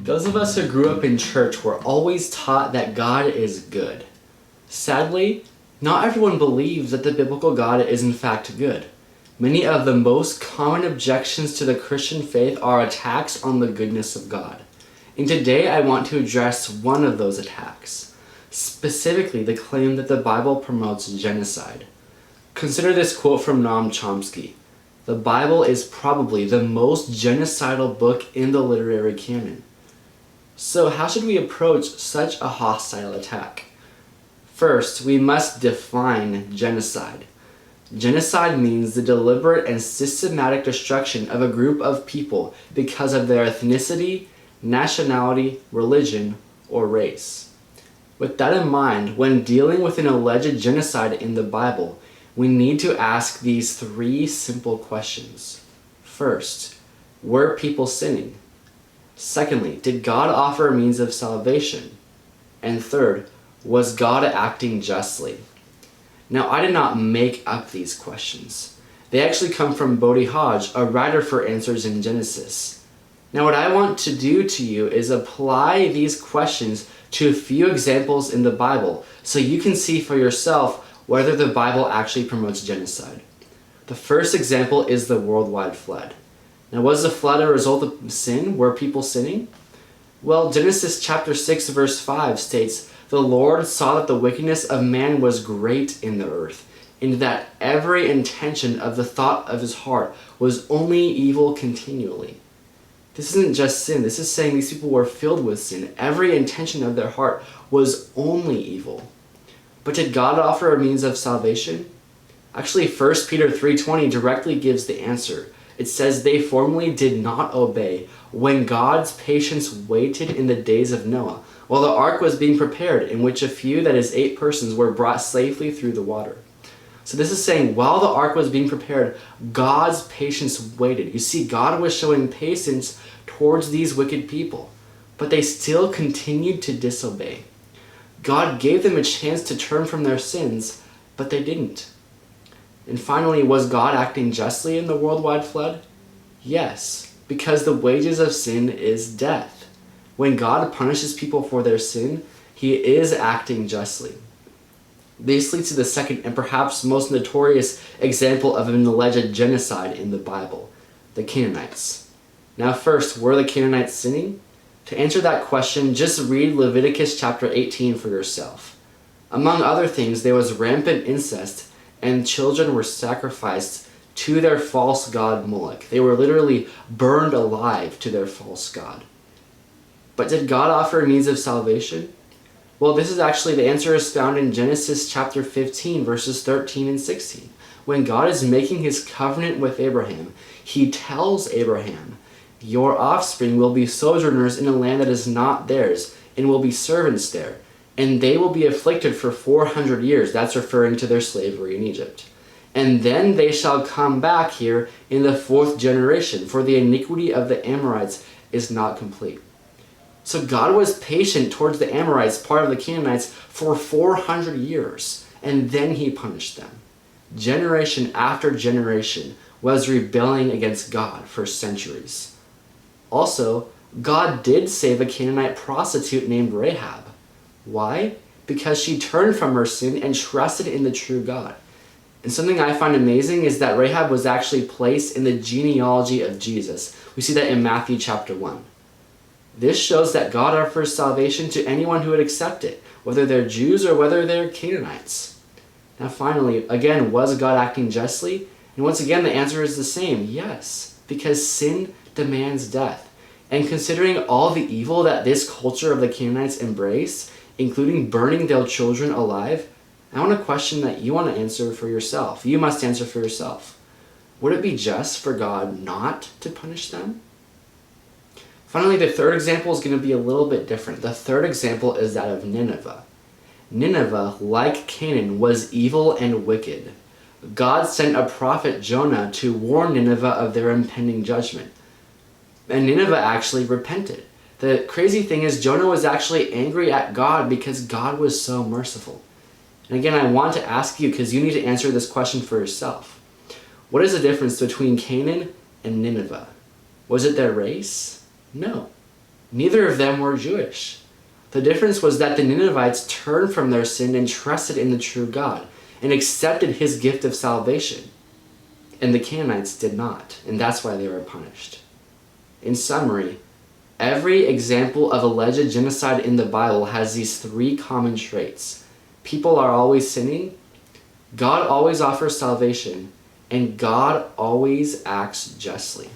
Those of us who grew up in church were always taught that God is good. Sadly, not everyone believes that the biblical God is in fact good. Many of the most common objections to the Christian faith are attacks on the goodness of God. And today I want to address one of those attacks, specifically the claim that the Bible promotes genocide. Consider this quote from Noam Chomsky. The Bible is probably the most genocidal book in the literary canon. So how should we approach such a hostile attack? First, we must define genocide. Genocide means the deliberate and systematic destruction of a group of people because of their ethnicity, nationality, religion, or race. With that in mind, when dealing with an alleged genocide in the Bible, we need to ask these three simple questions. First, were people sinning? Secondly, did God offer a means of salvation? And third, was God acting justly? Now, I did not make up these questions. They actually come from Bodhi Hodge, a writer for Answers in Genesis. Now, what I want to do to you is apply these questions to a few examples in the Bible so you can see for yourself whether the Bible actually promotes genocide. The first example is the worldwide flood. Now, was the flood a result of sin? Were people sinning? Well, Genesis chapter 6 verse 5 states, "The Lord saw that the wickedness of man was great in the earth, and that every intention of the thought of his heart was only evil continually." This isn't just sin. This is saying these people were filled with sin. Every intention of their heart was only evil. But did God offer a means of salvation? Actually, 1 Peter 3:20 directly gives the answer. It says, "They formerly did not obey when God's patience waited in the days of Noah, while the ark was being prepared, in which a few, that is 8 persons, were brought safely through the water." So this is saying while the ark was being prepared, God's patience waited. You see, God was showing patience towards these wicked people, but they still continued to disobey. God gave them a chance to turn from their sins, but they didn't. And finally, was God acting justly in the worldwide flood? Yes, because the wages of sin is death. When God punishes people for their sin, he is acting justly. This leads to the second and perhaps most notorious example of an alleged genocide in the Bible, the Canaanites. Now first, were the Canaanites sinning? To answer that question, just read Leviticus chapter 18 for yourself. Among other things, there was rampant incest, and children were sacrificed to their false god Moloch. They were literally burned alive to their false god. But did God offer a means of salvation? Well, this is actually, the answer is found in Genesis chapter 15, verses 13 and 16. When God is making his covenant with Abraham, he tells Abraham, "Your offspring will be sojourners in a land that is not theirs, and will be servants there. And they will be afflicted for 400 years. That's referring to their slavery in Egypt. "And then they shall come back here in the 4th generation, for the iniquity of the Amorites is not complete." So God was patient towards the Amorites, part of the Canaanites, for 400 years, and then he punished them. Generation after generation was rebelling against God for centuries. Also, God did save a Canaanite prostitute named Rahab. Why? Because she turned from her sin and trusted in the true God. And something I find amazing is that Rahab was actually placed in the genealogy of Jesus. We see that in Matthew chapter 1. This shows that God offers salvation to anyone who would accept it, whether they're Jews or whether they're Canaanites. Now finally, again, was God acting justly? And once again, the answer is the same, yes, because sin demands death. And considering all the evil that this culture of the Canaanites embraced, including burning their children alive, I want a question that you want to answer for yourself. You must answer for yourself. Would it be just for God not to punish them? Finally, the third example is going to be a little bit different. The third example is that of Nineveh. Nineveh, like Canaan, was evil and wicked. God sent a prophet, Jonah, to warn Nineveh of their impending judgment. And Nineveh actually repented. The crazy thing is Jonah was actually angry at God because God was so merciful. And again, I want to ask you, because you need to answer this question for yourself. What is the difference between Canaan and Nineveh? Was it their race? No. Neither of them were Jewish. The difference was that the Ninevites turned from their sin and trusted in the true God and accepted his gift of salvation. And the Canaanites did not, and that's why they were punished. In summary, every example of alleged genocide in the Bible has these three common traits. People are always sinning, God always offers salvation, and God always acts justly.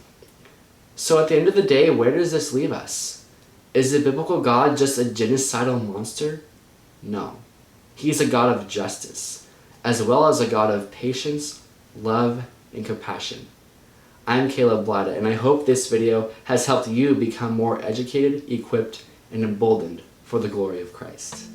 So at the end of the day, where does this leave us? Is the biblical God just a genocidal monster? No. He's a God of justice, as well as a God of patience, love, and compassion. I'm Caleb Blada, and I hope this video has helped you become more educated, equipped, and emboldened for the glory of Christ.